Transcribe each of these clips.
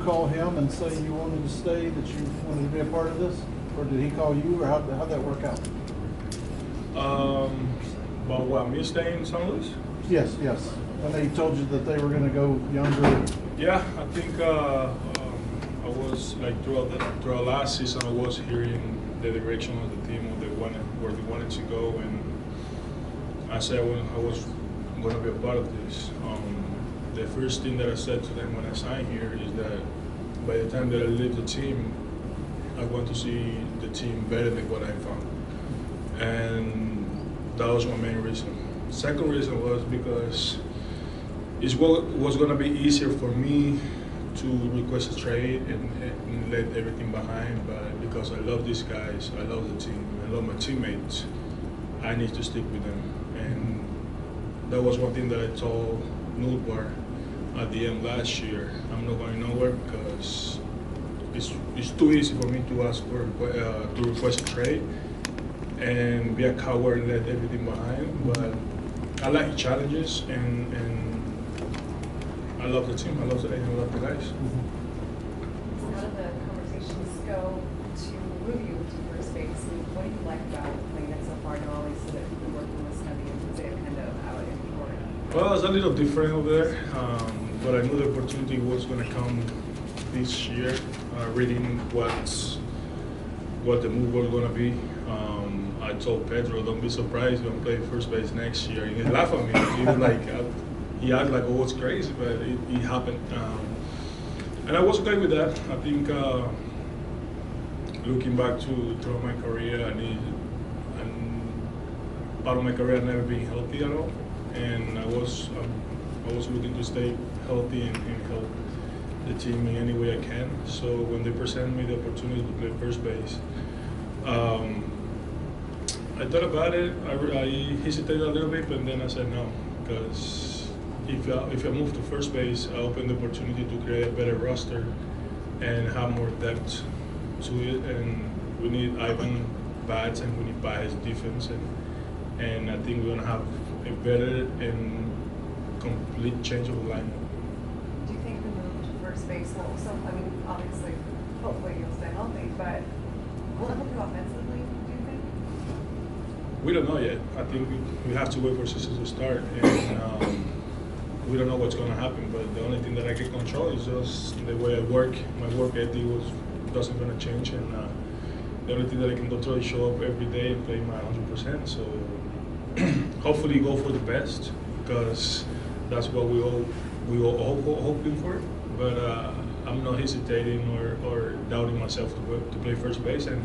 call him and say you wanted to stay, that you wanted to be a part of this? Or did he call you, or how'd that work out? About what, me staying in St. Louis? Yes. When they told you that they were going to go younger. Yeah, I think I was like throughout last season, I was hearing the direction of the team, where they wanted to go, and I said I was going to be a part of this. The first thing that I said to them when I signed here is that by the time that I leave the team, I want to see the team better than what I found, and that was my main reason. Second reason was because it was going to be easier for me to request a trade and let everything behind, but because I love these guys, I love the team, I love my teammates, I need to stick with them. And that was one thing that I told Nulbar at the end last year. I'm not going nowhere because it's too easy for me to ask for to request a trade and be a coward and let everything behind. But I like challenges, and I love the team. I love the guys. How did the conversations go to move you to first base? And what do you like about playing it so far? I know always that you've been working with Scotty and Jose kind of out in Florida. Well, it's a little different over there, but I knew the opportunity was going to come this year. Reading what the move was going to be, I told Pedro, "Don't be surprised when I play first base next year." He laughed at me. He was like, he acted like, "Oh, it's crazy," but it happened, and I was okay with that. I think looking back through my career, and part of my career, I've never been healthy at all, and I was looking to stay healthy and help the team in any way I can. So when they presented me the opportunity to play first base, I thought about it. I hesitated a little bit, but then I said no, because if I move to first base, I open the opportunity to create a better roster and have more depth to it. And we need Ivan bats, and we need Baez defense, and I think we're gonna have a better and complete change of the lineup. Do you think the move to first base will also, I mean, obviously, hopefully you'll stay healthy, but will it help you offensively, do you think? We don't know yet. I think we have to wait for the season to start, and we don't know what's going to happen. But the only thing that I can control is just the way I work. My work ethic doesn't going to change, and the only thing that I can control is show up every day and play my 100%. So hopefully go for the best, because that's what we all hoping for. But I'm not hesitating or doubting myself to play first base. And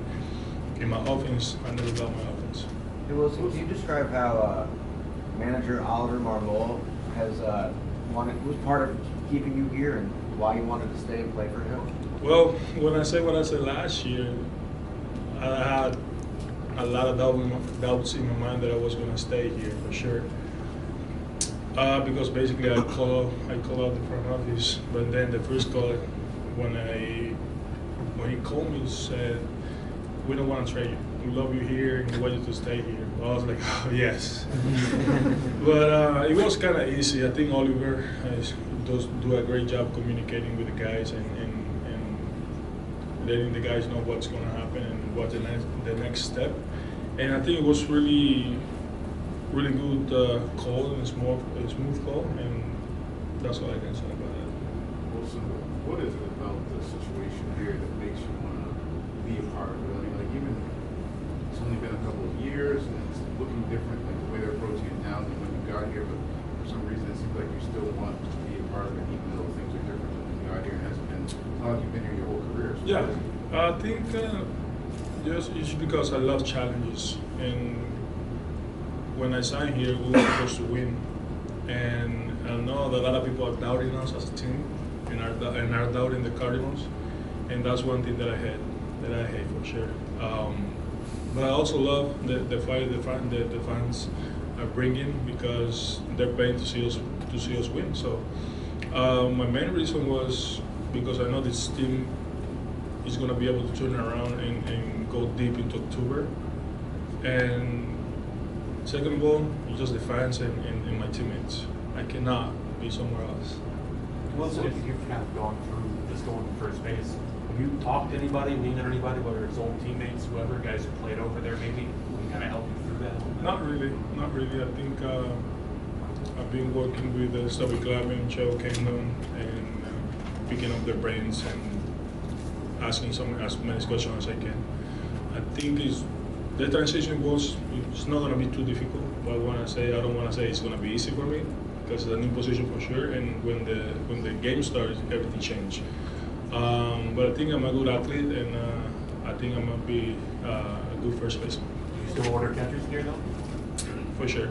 in my offense, I never doubt my offense. Hey Willson, can you describe how manager Oliver Marmol was part of keeping you here, and why you wanted to stay and play for him? Well, when I say what I said last year, I had a lot of doubts in my mind that I was going to stay here for sure. Because basically I called out the front office, but then the first call when he called me, said, "We don't want to trade you. We love you here and we want you to stay here." Well, I was like, "Oh yes." But it was kind of easy. I think Oliver does do a great job communicating with the guys and letting the guys know what's going to happen and what's the next step. And I think it was really good call and smooth call, and that's all I can say about it. Willson, what is it about the situation here that makes you want to be a part of it? I mean, like, even it's only been a couple of years and it's looking different, like the way they're approaching it now than when you got here, but for some reason it seems like you still want to be a part of it, even though things are different than when you got here. It hasn't been, it's not like you've been here your whole career. So Yeah, I think just it's because I love challenges, and when I signed here, we were supposed to win, and I know that a lot of people are doubting us as a team, and are doubting the Cardinals, and that's one thing that I hate for sure. But I also love the fight the fans are bringing, because they're paying to see us win. So my main reason was because I know this team is going to be able to turn around and go deep into October, and second of all, it's just the fans and my teammates. I cannot be somewhere else. Willson, you've kind of gone through just going to first base. Have you talked to anybody, leaned on anybody, whether it's old teammates, whoever, guys who played over there maybe, who can kind of help you through that? Not really. I think I've been working with Stubby Glavin, Joe Kingdom, and picking up their brains and asking as many questions as I can. I think the transition it's not going to be too difficult. But I don't want to say it's going to be easy for me because it's a new position for sure. And when the game starts, everything changes. But I think I'm a good athlete, and I think I'm going to be a good first baseman. You still order catchers here though? For sure.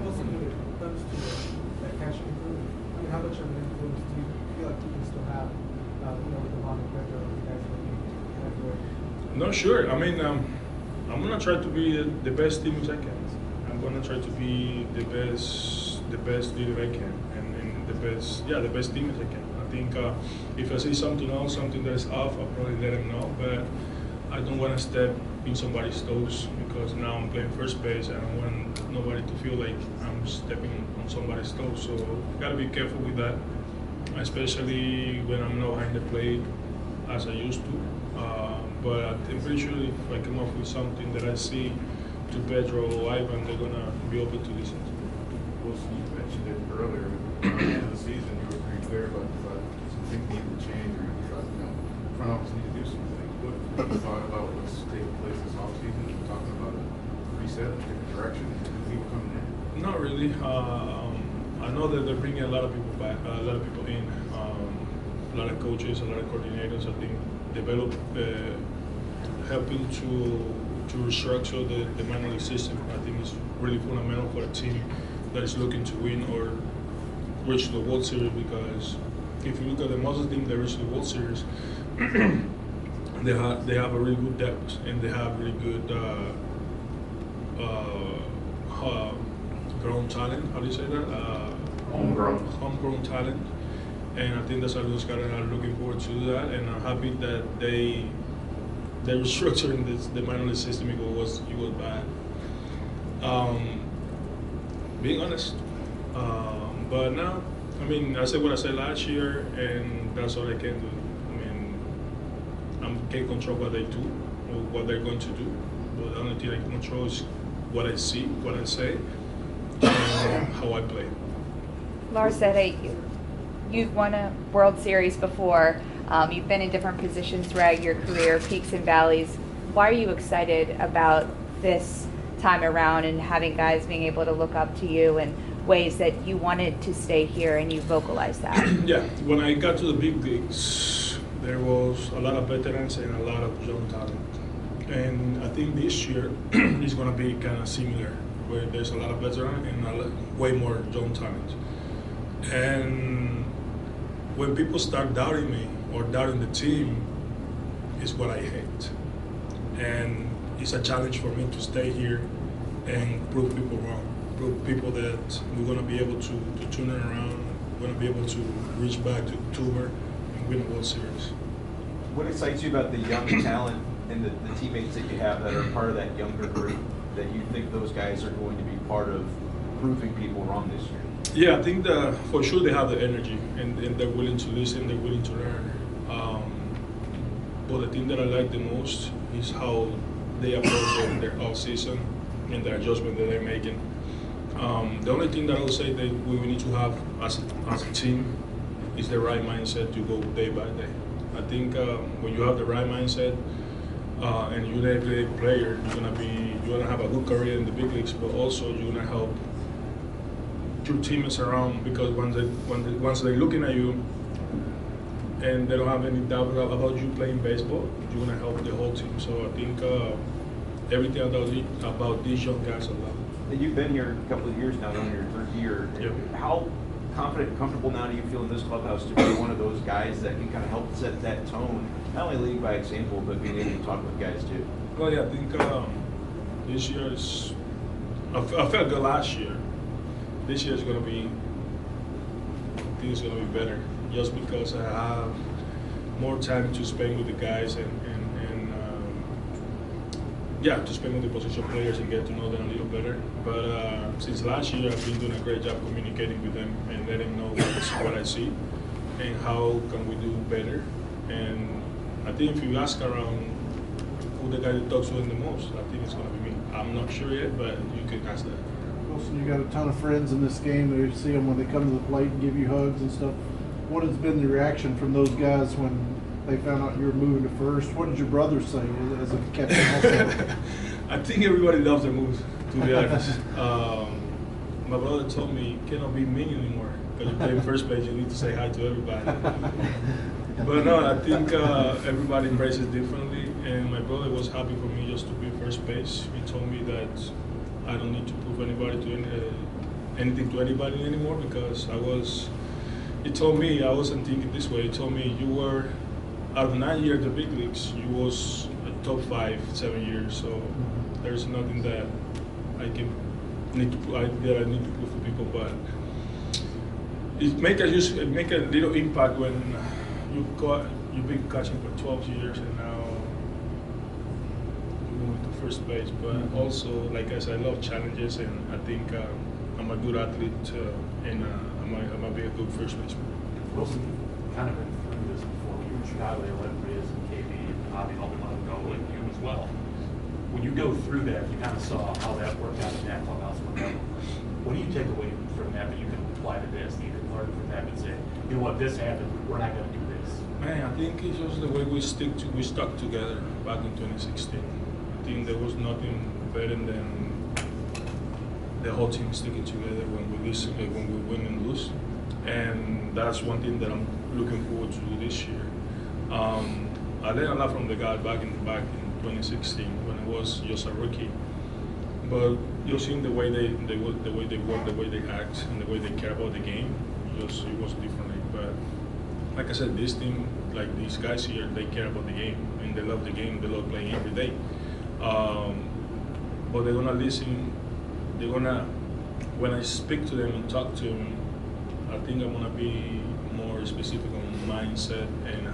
Also, when it comes to that catching group, I mean, how much of an influence do you feel like you can still have, with the Mondo Pedro, you guys kind of doing? Not sure. I mean, I'm gonna try to be the best team as I can. I'm gonna try to be the best leader I can, and the best team as I can. I think if I see something else, something that is off, I'll probably let them know. But I don't want to step in somebody's toes because now I'm playing first base. I don't want nobody to feel like I'm stepping on somebody's toes. So gotta be careful with that, especially when I'm not behind the plate as I used to. But I'm pretty sure if I come up with something that I see to Pedro or Ivan, they're gonna be open to listen. Willson, you mentioned it earlier. At the end of the season, you were pretty clear about some things need to change, or front office need to do some things. What have you thought about what's taking place this offseason? We're talking about a reset, a different direction, people coming in. Not really. I know that they're bringing a lot of people back, a lot of people in, a lot of coaches, a lot of coordinators. I think helping to restructure the minor league system. I think is really fundamental for a team that is looking to win or reach the World Series. Because if you look at the most team that reach the World Series, they have a really good depth and they have really good grown talent. How do you say that? Homegrown talent. And I think the St. Louis Cardinals are looking forward to that, and I'm happy that they're restructuring the minor league system because it was bad. Being honest, but now, I mean, I said what I said last year, and that's all I can do. I mean, I can't control what they do or what they're going to do, but the only thing I can control is what I see, what I say, and how I play. Lars said, hey, you've won a World Series before. You've been in different positions throughout your career, peaks and valleys. Why are you excited about this time around and having guys being able to look up to you in ways that you wanted to stay here and you vocalized that? Yeah, when I got to the big leagues, there was a lot of veterans and a lot of young talent. And I think this year is going to be kind of similar, where there's a lot of veterans and way more young talent. And when people start doubting me or doubting the team, is what I hate. And it's a challenge for me to stay here and prove people wrong, prove people that we're going to be able to turn it around, we're going to be able to reach back to October and win a World Series. What excites you about the young talent and the teammates that you have that are part of that younger group, that you think those guys are going to be part of proving people wrong this year? Yeah, I think that for sure they have the energy and they're willing to listen, they're willing to learn. But the thing that I like the most is how they approach their off season and the adjustment that they're making. The only thing that I would say that we need to have as a team is the right mindset to go day by day. I think when you have the right mindset and you're an everyday player, you're gonna have a good career in the big leagues, but also you're gonna help your teammates around, because once they're looking at you and they don't have any doubt about you playing baseball, you're gonna help the whole team. So I think everything about these young guys a lot. You've been here a couple of years now, on your third year. Yep. How confident and comfortable now do you feel in this clubhouse to be one of those guys that can kind of help set that tone, not only lead by example, but being able to talk with guys too? Well, yeah, I think this year is. I felt good last year. This year is going to be. I think it's going to be better, just because I have more time to spend with the guys and to spend with the position players and get to know them a little better. But since last year, I've been doing a great job communicating with them and letting them know what I see and how can we do better. And I think if you ask around who the guy that talks to them the most, I think it's going to be me. I'm not sure yet, but you can ask that. Willson, you got a ton of friends in this game. You see them when they come to the plate and give you hugs and stuff. What has been the reaction from those guys when they found out you were moving to first? What did your brother say as a captain also? I think everybody loves the move, to be honest. My brother told me you cannot be mean anymore because you play in first base. You need to say hi to everybody. But no, I think everybody embraces differently, and my brother was happy for me just to be first base. He told me that I don't need to prove anything to anybody anymore because he told me, I wasn't thinking this way, he told me you were, out of 9 years in the big leagues, you was a top 5, 7 years, so there's nothing that I need to prove to people, but it make a little impact when you've been catching for 12 years and now you're moving to first base. But also, like I said, I love challenges, and I think I'm a good athlete, and I might be a good first baseman. Willson, kind of been through this before. You were in Chicago, they let Riz and KB and Bobby help him let him go, and you as well. When you go through that, you kind of saw how that worked out in that clubhouse. What do you take away from that you can apply to this? You can learn from that and say, you know what, this happened, we're not going to do this. Man, I think it's just the way we stuck together back in 2016. I think there was nothing better than the whole team sticking together when we win and lose. And that's one thing that I'm looking forward to do this year. I learned a lot from the guy back in 2016 when I was just a rookie. But you're seeing the way they work, the way they act, and the way they care about the game. It was differently. But like I said, this team, like these guys here, they care about the game and they love the game. They love playing every day. But they're gonna listen. They're gonna, when I speak to them and talk to them, I think I'm gonna be more specific on mindset and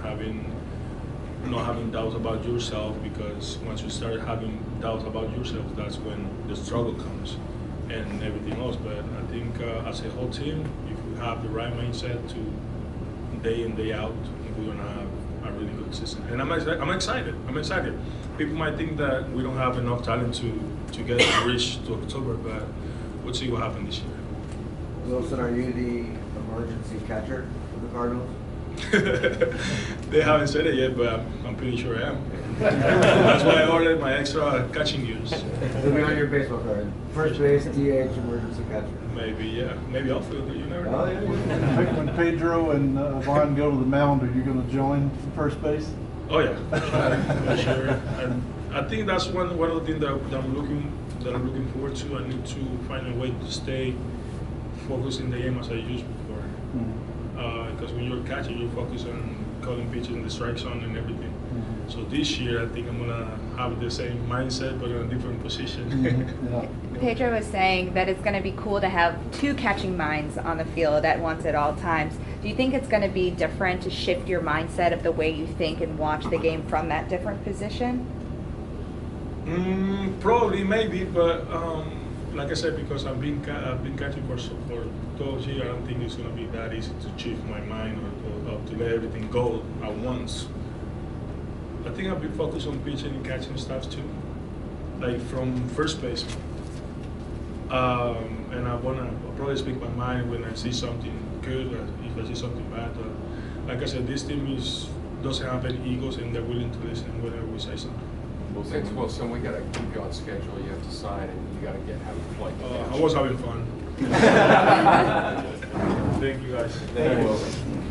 not having doubts about yourself, because once you start having doubts about yourself, that's when the struggle comes and everything else. But I think as a whole team, if we have the right mindset to day in, day out, we're gonna have a really good season. And I'm excited. People might think that we don't have enough talent to get to reach to October, but we'll see what happens this year. Willson, are you the emergency catcher for the Cardinals? They haven't said it yet, but I'm pretty sure I am. That's why I ordered my extra catching gears. It'll be on your baseball card. First base, DH, emergency catcher. Maybe, yeah. Maybe outfielder, you never know. Oh, yeah. When Pedro and Vaughn go to the mound, are you going to join first base? Oh yeah, for sure. And I think that's one of the things that I'm looking forward to. I need to find a way to stay focused in the game as I used before. Because when you're a catcher, you're focused on calling pitches and the strike zone and everything. So this year, I think I'm gonna have the same mindset, but in a different position. Pedro was saying that it's going to be cool to have 2 catching minds on the field at once at all times. Do you think it's going to be different to shift your mindset of the way you think and watch the game from that different position? Probably, maybe, but like I said, because I've been catching for 12 years, I don't think it's going to be that easy to shift my mind or to let everything go at once. I think I'll be focused on pitching and catching stuff too, like from first base. And I'll probably speak my mind when I see something good or if I see something bad. Like I said, this team doesn't have any egos and they're willing to listen whenever we say something. Well, since Willson, we got to keep you on schedule. You have to sign and you got to have a flight. I was having fun. Thank you guys. Thank you, Willson.